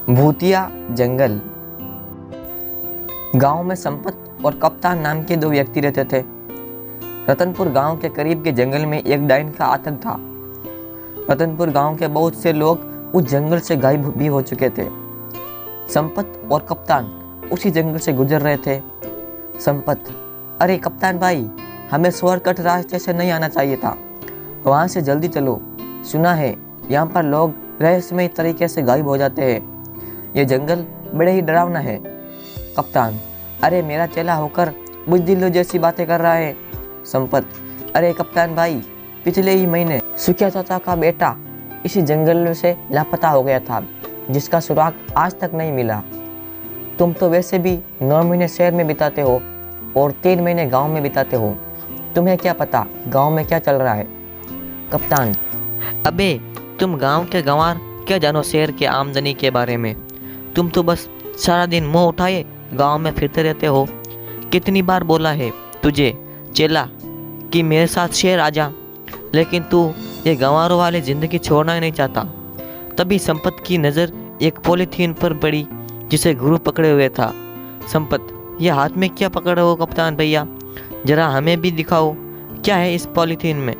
भूतिया जंगल। गांव में संपत और कप्तान नाम के दो व्यक्ति रहते थे। रतनपुर गांव के करीब के जंगल में एक डायन का आतंक था। रतनपुर गांव के बहुत से लोग उस जंगल से गायब भी हो चुके थे। संपत और कप्तान उसी जंगल से गुजर रहे थे। संपत, अरे कप्तान भाई, हमें शॉर्टकट रास्ते से नहीं आना चाहिए था, वहाँ से जल्दी चलो। सुना है यहाँ पर लोग रहस्यमय तरीके से गायब हो जाते हैं। ये जंगल बड़े ही डरावना है। कप्तान, अरे मेरा चेला होकर बुज़दिलों जैसी बातें कर रहा है। संपत, अरे कप्तान भाई, पिछले ही महीने सुखिया चाचा का बेटा इसी जंगल से लापता हो गया था, जिसका सुराग आज तक नहीं मिला। तुम तो वैसे भी 9 महीने शहर में बिताते हो और 3 महीने गांव में बिताते हो, तुम्हें क्या पता गांव में क्या चल रहा है। कप्तान, अबे तुम गांव के गंवार क्या जानो शहर के आमदनी के बारे में। तुम तो बस सारा दिन मुंह उठाए गांव में फिरते रहते हो। कितनी बार बोला है तुझे चेला कि मेरे साथ शहर आ जा, लेकिन तू ये गंवारों वाली ज़िंदगी छोड़ना ही नहीं चाहता। तभी संपत की नज़र एक पॉलीथीन पर पड़ी जिसे गुरु पकड़े हुए था। संपत, ये हाथ में क्या पकड़े हो कप्तान भैया, जरा हमें भी दिखाओ, क्या है इस पॉलीथीन में।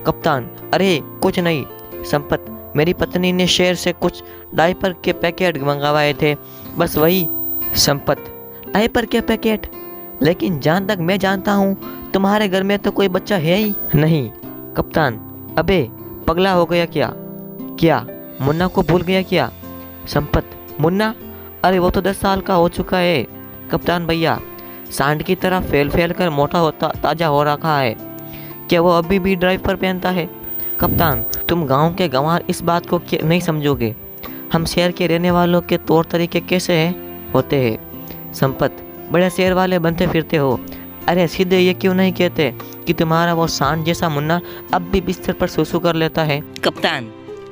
कप्तान, अरे कुछ नहीं। संपत, मेरी पत्नी ने शहर से कुछ डायपर के पैकेट मंगवाए थे, बस वही। संपत, डायपर के पैकेट? लेकिन जहाँ तक मैं जानता हूँ तुम्हारे घर में तो कोई बच्चा है ही नहीं। कप्तान, अबे पगला हो गया क्या? क्या मुन्ना को भूल गया क्या? संपत, मुन्ना? अरे वो तो 10 साल का हो चुका है कप्तान भैया, सांड की तरह फैल फैल कर मोटा होता ताज़ा हो रखा है। क्या वो अभी भी डायपर पहनता है? कप्तान, तुम गांव के गंवार इस बात को नहीं समझोगे। हम शहर के रहने वालों के तौर तरीके कैसे हैं होते हैं। संपत, बड़े शहर वाले बनते फिरते हो। अरे सीधे ये क्यों नहीं कहते कि तुम्हारा वो सांड जैसा मुन्ना अब भी बिस्तर पर सुसु कर लेता है। कप्तान,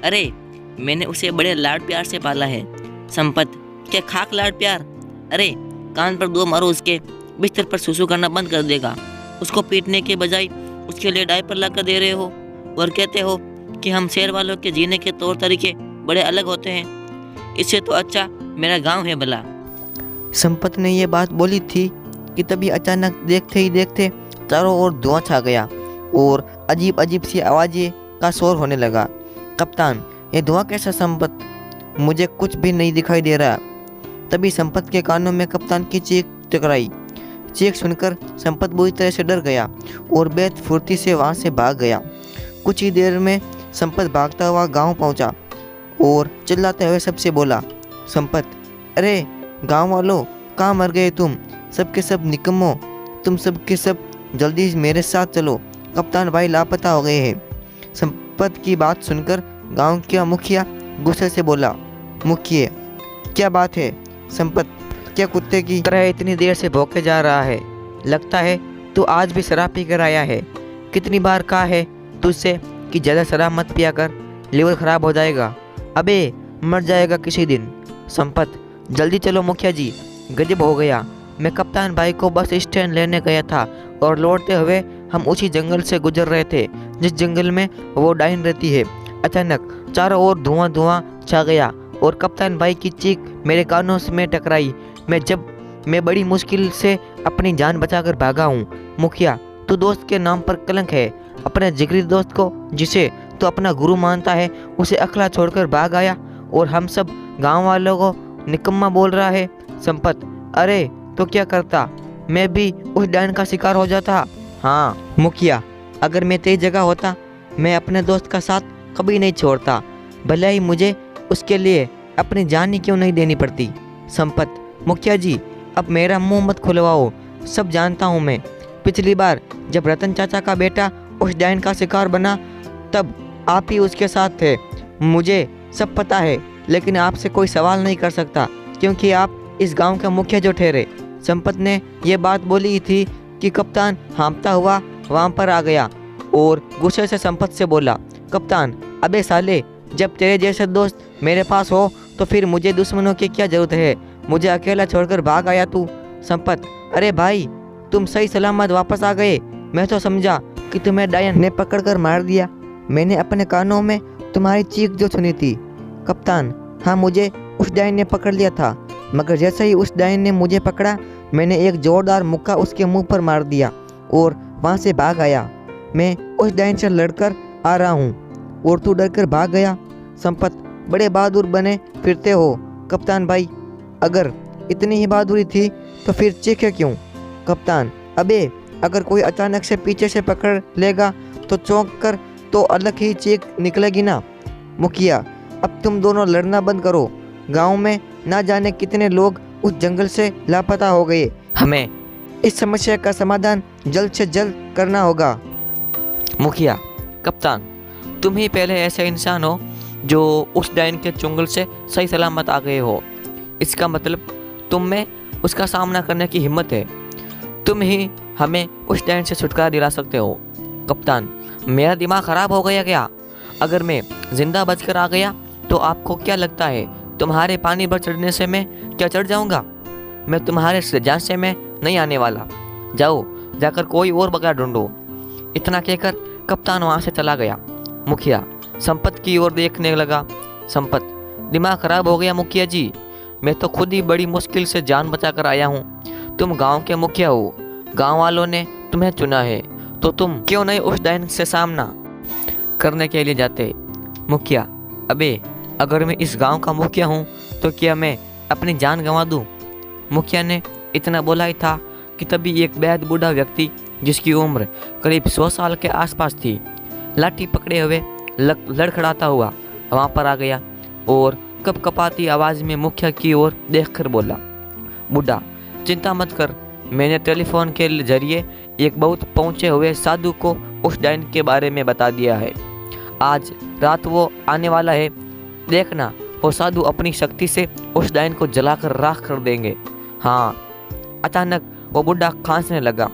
अरे मैंने उसे बड़े लाड प्यार से पाला है। संपत, क्या खाक लाड प्यार? अरे कान पर 2 मारो, उसके बिस्तर पर सुसु करना बंद कर देगा। उसको पीटने के बजाय उसके लिए डायपर ला कर दे रहे हो और कहते हो कि हम शहर वालों के जीने के तौर तरीके बड़े अलग होते हैं। इससे तो अच्छा मेरा गांव है भला। संपत ने ये बात बोली थी कि तभी अचानक देखते ही देखते चारों ओर धुआं छा गया और अजीब अजीब सी आवाज़ें का शोर होने लगा। कप्तान, ये धुआं कैसा? संपत, मुझे कुछ भी नहीं दिखाई दे रहा। तभी संपत के कानों में कप्तान की चीख टकराई। चीख सुनकर संपत बुरी तरह से डर गया और बेहद फुर्ती से वहाँ से भाग गया। कुछ ही देर में संपत भागता हुआ गांव पहुंचा और चिल्लाते हुए सबसे बोला, संपत, अरे गांव वालों, कहाँ मर गए तुम? सब के सब निकम्मो, तुम सब के सब जल्दी मेरे साथ चलो, कप्तान भाई लापता हो गए हैं। संपत की बात सुनकर गांव का मुखिया गुस्से से बोला, मुखिया क्या बात है? संपत, क्या कुत्ते की तरह इतनी देर से भौंके जा रहा है? लगता है तू आज भी शराब पी कर आया है। कितनी बार कहा है तुझसे कि ज़्यादा शराब मत पिया कर, लीवर खराब हो जाएगा, अबे मर जाएगा किसी दिन। संपत, जल्दी चलो मुखिया जी, गजब हो गया। मैं कप्तान भाई को बस स्टैंड लेने गया था और लौटते हुए हम उसी जंगल से गुजर रहे थे जिस जंगल में वो डायन रहती है। अचानक चारों ओर धुआं धुआं छा गया और कप्तान भाई की चीख मेरे कानों में टकराई। मैं बड़ी मुश्किल से अपनी जान बचाकर भागा हूँ। मुखिया, तू दोस्त के नाम पर कलंक है। अपने जिगरी दोस्त को, जिसे तू अपना गुरु मानता है, उसे अकेला छोड़कर भाग आया और हम सब गांव वालों को निकम्मा बोल रहा है। संपत, अरे तो क्या करता, मैं भी उस डायन का शिकार हो जाता। हाँ मुखिया, अगर मैं तेरी जगह होता मैं अपने दोस्त का साथ कभी नहीं छोड़ता, भले ही मुझे उसके लिए अपनी जान ही क्यों नहीं देनी पड़ती। संपत, मुखिया जी अब मेरा मुंह मत खुलवाओ, सब जानता हूँ मैं। पिछली बार जब रतन चाचा का बेटा उस डायन का शिकार बना तब आप ही उसके साथ थे, मुझे सब पता है, लेकिन आपसे कोई सवाल नहीं कर सकता क्योंकि आप इस गांव के मुखिया जो ठहरे। संपत ने यह बात बोली थी कि कप्तान हाँफता हुआ वहाँ पर आ गया और गुस्से से संपत से बोला, कप्तान, अबे साले, जब तेरे जैसे दोस्त मेरे पास हो तो फिर मुझे दुश्मनों की क्या ज़रूरत है? मुझे अकेला छोड़कर भाग आया तू। संपत, अरे भाई तुम सही सलामत वापस आ गए। मैं तो समझा कि तुम्हें डायन ने पकड़कर मार दिया। मैंने अपने कानों में तुम्हारी चीख जो सुनी थी। कप्तान, हाँ मुझे उस डायन ने पकड़ लिया था, मगर जैसे ही उस डायन ने मुझे पकड़ा, मैंने एक जोरदार मुक्का उसके मुंह पर मार दिया और वहाँ से भाग आया। मैं उस डायन से लड़कर आ रहा हूँ और तू डरकर भाग गया। संपत, बड़े बहादुर बने फिरते हो कप्तान भाई। अगर इतनी ही बहादुरी थी तो फिर चीखे क्यों? कप्तान, अबे अगर कोई अचानक से पीछे से पकड़ लेगा तो चौंक कर तो अलग ही चीख निकलेगी ना। मुखिया, अब तुम दोनों लड़ना बंद करो। गांव में ना जाने कितने लोग उस जंगल से लापता हो गए। हमें इस समस्या का समाधान जल्द से जल्द करना होगा। मुखिया, कप्तान, तुम ही पहले ऐसे इंसान हो जो उस डायन के चुंगल से सही सलामत आ गए हो। इसका मतलब तुम में उसका सामना करने की हिम्मत है। तुम ही हमें उस डायन से छुटकारा दिला सकते हो। कप्तान, मेरा दिमाग खराब हो गया क्या? अगर मैं जिंदा बचकर आ गया तो आपको क्या लगता है तुम्हारे पानी पर चढ़ने से मैं क्या चढ़ जाऊंगा? मैं तुम्हारे जान से मैं नहीं आने वाला। जाओ, जाकर कोई और बकरा ढूंढो। इतना कहकर कप्तान वहाँ से चला गया। मुखिया संपत की ओर देखने लगा। संपत, दिमाग खराब हो गया मुखिया जी। मैं तो खुद ही बड़ी मुश्किल से जान बचाकर आया हूँ। तुम गांव के मुखिया हो, गांव वालों ने तुम्हें चुना है, तो तुम क्यों नहीं उस डायन से सामना करने के लिए जाते? मुखिया, अबे अगर मैं इस गांव का मुखिया हूँ तो क्या मैं अपनी जान गंवा दूँ? मुखिया ने इतना बोला ही था कि तभी एक बेहद बूढ़ा व्यक्ति जिसकी उम्र करीब 100 साल के आसपास थी, लाठी पकड़े हुए लड़खड़ाता हुआ वहाँ पर आ गया और कपकपाती आवाज़ में मुखिया की ओर देखकर बोला, बूढ़ा, चिंता मत कर, मैंने टेलीफोन के जरिए एक बहुत पहुँचे हुए साधु को उस डायन के बारे में बता दिया है। आज रात वो आने वाला है। देखना, वो साधु अपनी शक्ति से उस डायन को जलाकर राख कर देंगे। हाँ। अचानक वो बूढ़ा खांसने लगा।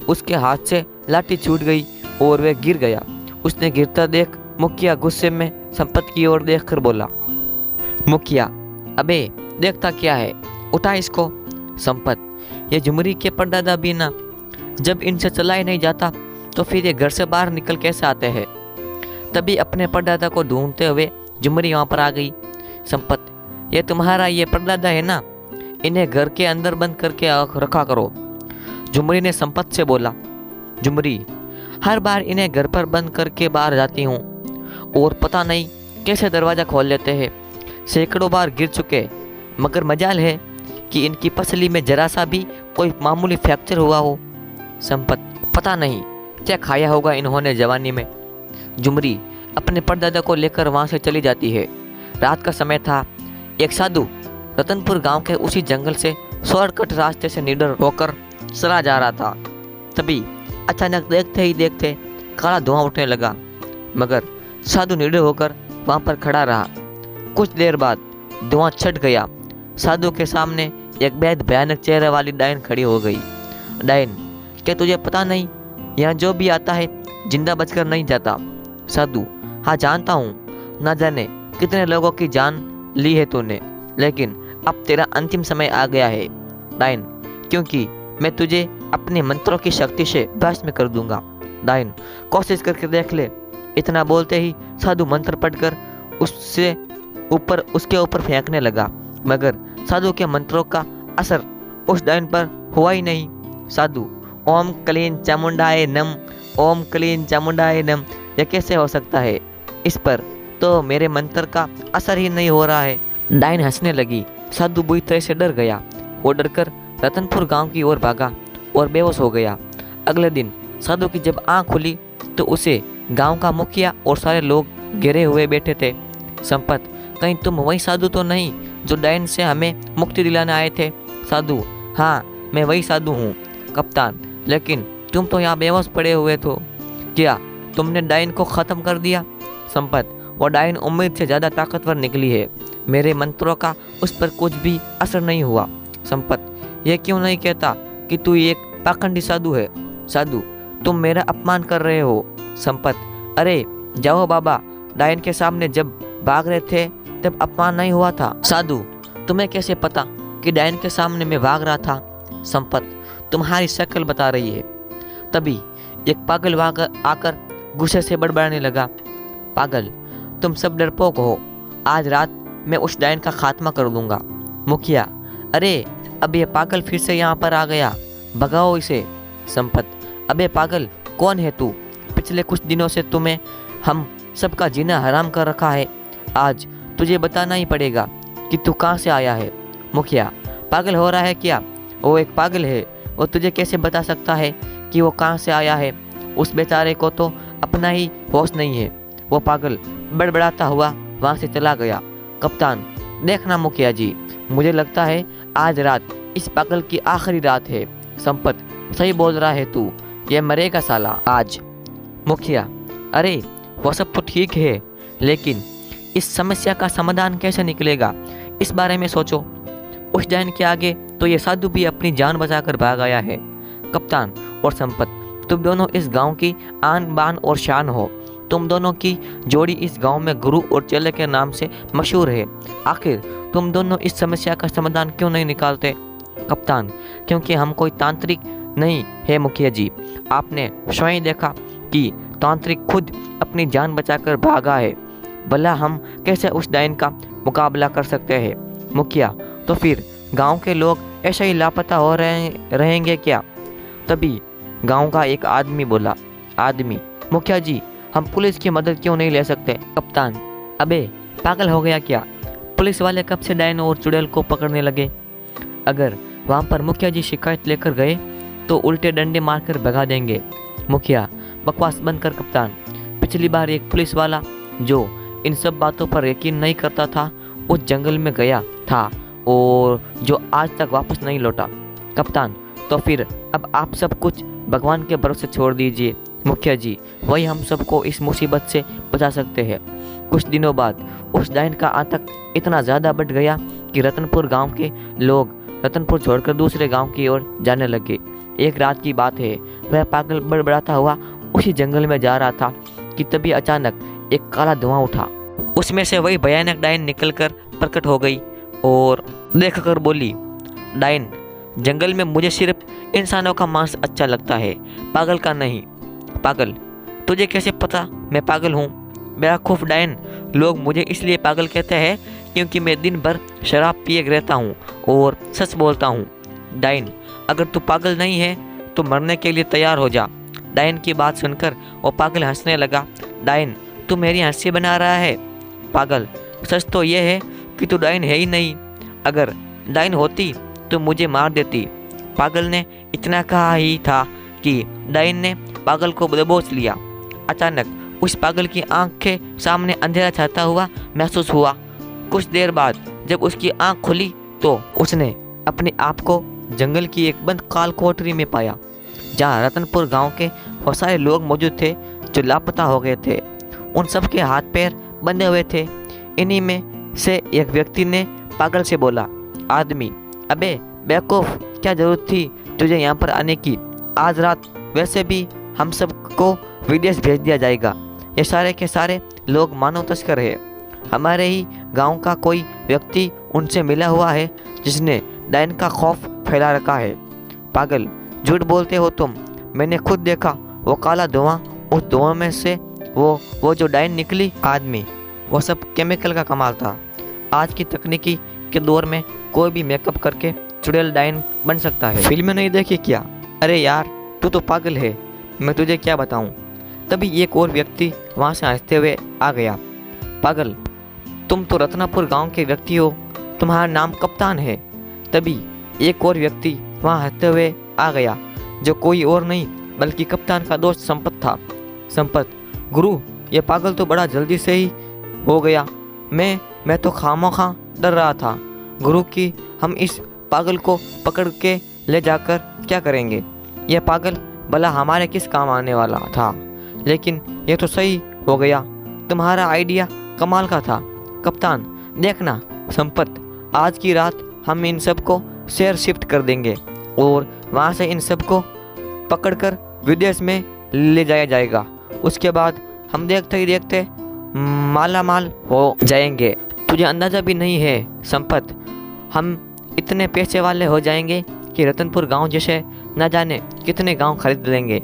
उसके हाथ से लाठी छूट गई और वह गिर गया। उसने गिरता देख मुखिया गुस्से में संपत की ओर देखकर बोला, मुखिया, अबे देखता क्या है, उठा इसको। संपत, ये झुमरी के परदादा भी ना, जब इनसे चला ही नहीं जाता तो फिर ये घर से बाहर निकल कैसे आते हैं? तभी अपने परदादा को ढूंढते हुए झुमरी वहाँ पर आ गई। संपत, ये तुम्हारा ये परदादा है ना, इन्हें घर के अंदर बंद करके रखा करो। झुमरी ने संपत से बोला, झुमरी, हर बार इन्हें घर पर बंद करके बाहर जाती हूँ और पता नहीं कैसे दरवाज़ा खोल लेते हैं। सैकड़ों बार गिर चुके, मगर मजाल है कि इनकी पसली में जरा सा भी कोई मामूली फ्रैक्चर हुआ हो। संपत, पता नहीं क्या खाया होगा इन्होंने जवानी में। झुमरी अपने परदादा को लेकर वहाँ से चली जाती है। रात का समय था। एक साधु रतनपुर गांव के उसी जंगल से शॉर्टकट रास्ते से निडर होकर चला जा रहा था। तभी अचानक देखते ही देखते काला धुआं उठने लगा, मगर साधु निडर होकर वहाँ पर खड़ा रहा। कुछ देर बाद धुआं छट गया। साधु के सामने एक बेहद भयानक चेहरे वाली डायन खड़ी हो गई। डायन, क्या तुझे पता नहीं, यहाँ जो भी आता है जिंदा बचकर नहीं जाता? साधु, हाँ जानता हूँ, ना जाने कितने लोगों की जान ली है तूने, लेकिन अब तेरा अंतिम समय आ गया है डायन, क्योंकि मैं तुझे अपने मंत्रों की शक्ति से भस्म कर दूंगा। डायन, कोशिश करके देख ले। इतना बोलते ही साधु मंत्र पढ़कर उसके ऊपर फेंकने लगा, मगर साधु के मंत्रों का असर उस डायन पर हुआ ही नहीं। साधु, ओम क्लीन चामुंडाय नम, ओम क्लीन चामुंडाय नम, यह कैसे हो सकता है? इस पर तो मेरे मंत्र का असर ही नहीं हो रहा है। डायन हंसने लगी। साधु बुरी तरह से डर गया। वो डरकर रतनपुर गांव की ओर भागा और बेहोश हो गया। अगले दिन साधु की जब आंख खुली तो उसे गांव का मुखिया और सारे लोग घेरे हुए बैठे थे। संपत, कहीं तुम वही साधु तो नहीं जो डायन से हमें मुक्ति दिलाने आए थे? साधु, हाँ मैं वही साधु हूँ कप्तान, लेकिन तुम तो यहाँ बेहोश पड़े हुए थे। क्या तुमने डायन को ख़त्म कर दिया? संपत, वो डायन उम्मीद से ज़्यादा ताकतवर निकली है। मेरे मंत्रों का उस पर कुछ भी असर नहीं हुआ। संपत, यह क्यों नहीं कहता कि तू एक पाखंडी साधु है? साधु, तुम मेरा अपमान कर रहे हो। संपत, अरे जाओ बाबा, डायन के सामने जब भाग रहे थे तब अपमान नहीं हुआ था। साधु, तुम्हें कैसे पता कि डायन के सामने मैं भाग रहा था? संपत, तुम्हारी शक्ल बता रही है। तभी एक पागल आकर गुस्से से बड़बड़ाने लगा, पागल, तुम सब डरपोक हो। आज रात मैं उस डायन का खात्मा कर दूंगा। मुखिया, अरे अब ये पागल फिर से यहाँ पर आ गया, भगाओ इसे। संपत, अबे पागल, कौन है तू? पिछले कुछ दिनों से तुम्हें हम सबका जीना हराम कर रखा है, आज तुझे बताना ही पड़ेगा कि तू कहाँ से आया है। मुखिया, पागल हो रहा है क्या? वो एक पागल है, वो तुझे कैसे बता सकता है कि वो कहाँ से आया है? उस बेचारे को तो अपना ही होश नहीं है। वो पागल बड़बड़ाता हुआ वहाँ से चला गया। कप्तान, देखना मुखिया जी, मुझे लगता है आज रात इस पागल की आखिरी रात है। संपत, सही बोल रहा है तू, ये मरेगा साला आज। मुखिया, अरे वो सब तो ठीक है, लेकिन इस समस्या का समाधान कैसे निकलेगा, इस बारे में सोचो। उस डायन के आगे तो ये साधु भी अपनी जान बचाकर भाग आया है। कप्तान और संपत, तुम दोनों इस गांव की आन बान और शान हो। तुम दोनों की जोड़ी इस गांव में गुरु और चेले के नाम से मशहूर है। आखिर तुम दोनों इस समस्या का समाधान क्यों नहीं निकालते? कप्तान, क्योंकि हम कोई तांत्रिक नहीं है मुखिया जी। आपने स्वयं देखा कि तांत्रिक खुद अपनी जान बचाकर भागा है, भला हम कैसे उस डायन का मुकाबला कर सकते हैं? मुखिया, तो फिर गांव के लोग ऐसे ही लापता हो रहेंगे क्या? तभी गांव का एक आदमी बोला, आदमी, मुखिया जी, हम पुलिस की मदद क्यों नहीं ले सकते? कप्तान, अबे पागल हो गया क्या? पुलिस वाले कब से डायन और चुड़ैल को पकड़ने लगे? अगर वहाँ पर मुखिया जी शिकायत लेकर गए तो उल्टे डंडे मारकर भगा देंगे। मुखिया, बकवास बंद कर कप्तान। पिछली बार एक पुलिस वाला जो इन सब बातों पर यकीन नहीं करता था, उस जंगल में गया था और जो आज तक वापस नहीं लौटा। कप्तान, तो फिर अब आप सब कुछ भगवान के भरोसे छोड़ दीजिए मुखिया जी, वही हम सबको इस मुसीबत से बचा सकते हैं। कुछ दिनों बाद उस डायन का आतंक इतना ज़्यादा बढ़ गया कि रतनपुर गांव के लोग रतनपुर छोड़कर दूसरे गांव की ओर जाने लगे। एक रात की बात है, वह पागल बड़बड़ाता हुआ उसी जंगल में जा रहा था कि तभी अचानक एक काला धुआं उठा। उसमें से वही भयानक डायन निकलकर प्रकट हो गई और देखकर बोली, डायन, जंगल में मुझे सिर्फ इंसानों का मांस अच्छा लगता है, पागल का नहीं। पागल, तुझे कैसे पता मैं पागल हूँ? बेवकूफ़ डायन, लोग मुझे इसलिए पागल कहते हैं क्योंकि मैं दिन भर शराब पिए रहता हूँ और सच बोलता हूँ। डायन, अगर तू पागल नहीं है तो मरने के लिए तैयार हो जा। डायन की बात सुनकर वो पागल हंसने लगा। डायन, तू मेरी हंसी बना रहा है? पागल, सच तो ये है कि तू डायन है ही नहीं। अगर डायन होती तो मुझे मार देती। पागल ने इतना कहा ही था कि डायन ने पागल को दबोच लिया। अचानक उस पागल की आंख के सामने अंधेरा छाता हुआ महसूस हुआ। कुछ देर बाद जब उसकी आंख खुली तो उसने अपने आप को जंगल की एक बंद काल कोठरी में पाया, जहाँ रतनपुर गांव के बहुत सारे लोग मौजूद थे जो लापता हो गए थे। उन सब के हाथ पैर बंधे हुए थे। इन्हीं में से एक व्यक्ति ने पागल से बोला, आदमी, अबे बेवकूफ़, क्या ज़रूरत थी तुझे यहाँ पर आने की? आज रात वैसे भी हम सबको विदेश भेज दिया जाएगा। ये सारे के सारे लोग मानव तस्कर है। हमारे ही गांव का कोई व्यक्ति उनसे मिला हुआ है जिसने डायन का खौफ फैला रखा है। पागल, झूठ बोलते हो तुम। मैंने खुद देखा वो काला धुआं, उस धुआं में से वो जो डायन निकली। आदमी, वो सब केमिकल का कमाल था। आज की तकनीकी के दौर में कोई भी मेकअप करके चुड़ैल डायन बन सकता है। फिल्में नहीं देखी क्या? अरे यार, तू तो पागल है, मैं तुझे क्या बताऊं। तभी एक और व्यक्ति वहाँ से हंसते हुए आ गया। पागल, तुम तो रत्नापुर गांव के व्यक्ति हो, तुम्हारा नाम कप्तान है। तभी एक और व्यक्ति वहाँ हंसते हुए आ गया, जो कोई और नहीं बल्कि कप्तान का दोस्त संपत था। संपत, गुरु, ये पागल तो बड़ा जल्दी से ही हो गया। मैं तो खामोखा डर रहा था। गुरु की हम इस पागल को पकड़ के ले जाकर क्या करेंगे? यह पागल भला हमारे किस काम आने वाला था? लेकिन यह तो सही हो गया। तुम्हारा आइडिया कमाल का था कप्तान। देखना संपत, आज की रात हम इन सब को शहर शिफ्ट कर देंगे और वहाँ से इन सब को पकड़कर विदेश में ले जाया जाएगा। उसके बाद हम देखते ही देखते माला माल हो जाएंगे। तुझे अंदाज़ा भी नहीं है संपत, हम इतने पैसे वाले हो जाएंगे कि रतनपुर गांव जैसे न जाने कितने गांव खरीद लेंगे।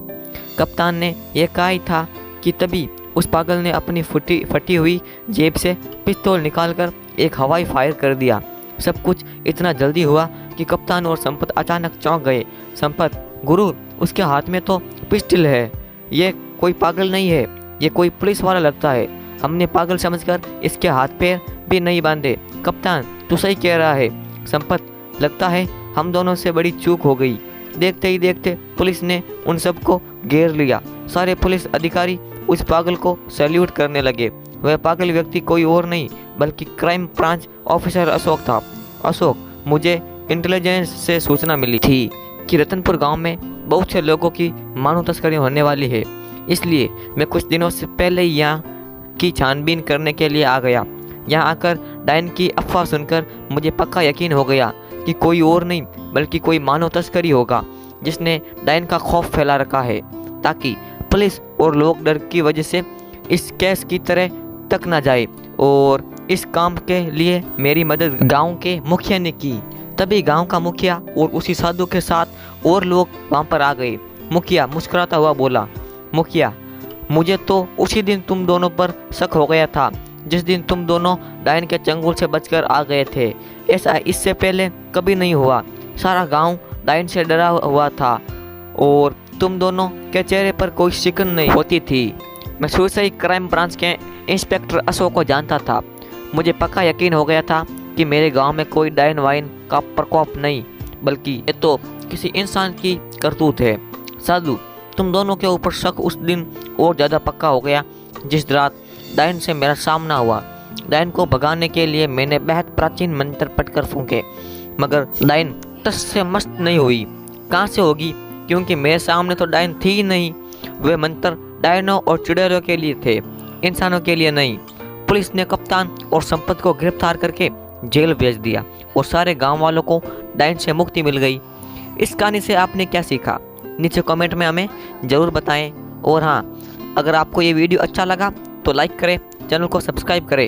कप्तान ने यह कहा ही था कि तभी उस पागल ने अपनी फटी हुई जेब से पिस्तौल निकालकर एक हवाई फायर कर दिया। सब कुछ इतना जल्दी हुआ कि कप्तान और संपत अचानक चौंक गए। संपत, गुरु, उसके हाथ में तो पिस्टल है। ये कोई पागल नहीं है, ये कोई पुलिस वाला लगता है। हमने पागल समझकर इसके हाथ पैर भी नहीं बांधे। कप्तान, तू सही कह रहा है। संपत, लगता है हम दोनों से बड़ी चूक हो गई। देखते ही देखते पुलिस ने उन सबको घेर लिया। सारे पुलिस अधिकारी उस पागल को सैल्यूट करने लगे। वह पागल व्यक्ति कोई और नहीं बल्कि क्राइम ब्रांच ऑफिसर अशोक था। अशोक, मुझे इंटेलिजेंस से सूचना मिली थी कि रतनपुर गांव में बहुत से लोगों की मानव तस्करी होने वाली है, इसलिए मैं कुछ दिनों से पहले यहाँ की छानबीन करने के लिए आ गया। यहाँ आकर डायन की अफवाह सुनकर मुझे पक्का यकीन हो गया कि कोई और नहीं बल्कि कोई मानव तस्करी होगा जिसने डायन का खौफ फैला रखा है, ताकि पुलिस और लोग डर की वजह से इस केस की तरह तक ना जाए। और इस काम के लिए मेरी मदद गांव के मुखिया ने की। तभी गांव का मुखिया और उसी साधु के साथ और लोग वहां पर आ गए। मुखिया मुस्कुराता हुआ बोला, मुखिया, मुझे तो उसी दिन तुम दोनों पर शक हो गया था जिस दिन तुम दोनों डायन के चंगुल से बचकर आ गए थे। ऐसा इससे पहले कभी नहीं हुआ। सारा गांव डायन से डरा हुआ था और तुम दोनों के चेहरे पर कोई शिकन नहीं होती थी। मैं शुरू से ही क्राइम ब्रांच के इंस्पेक्टर अशोक को जानता था। मुझे पक्का यकीन हो गया था कि मेरे गांव में कोई डायन वाइन का प्रकोप नहीं बल्कि ये तो किसी इंसान की करतूत है। साधु, तुम दोनों के ऊपर शक उस दिन और ज़्यादा पक्का हो गया जिस रात डायन से मेरा सामना हुआ। डायन को भगाने के लिए मैंने बेहद प्राचीन मंत्र पढ़कर फूंके, मगर डायन टस से मस्त नहीं हुई। कहाँ से होगी, क्योंकि मेरे सामने तो डायन थी ही नहीं। वे मंत्र डायनों और चुड़ैलों के लिए थे, इंसानों के लिए नहीं। पुलिस ने कप्तान और संपत को गिरफ्तार करके जेल भेज दिया और सारे गांव वालों को डायन से मुक्ति मिल गई। इस कहानी से आपने क्या सीखा, नीचे कमेंट में हमें ज़रूर बताएं। और हाँ, अगर आपको ये वीडियो अच्छा लगा तो लाइक करें, चैनल को सब्सक्राइब करें।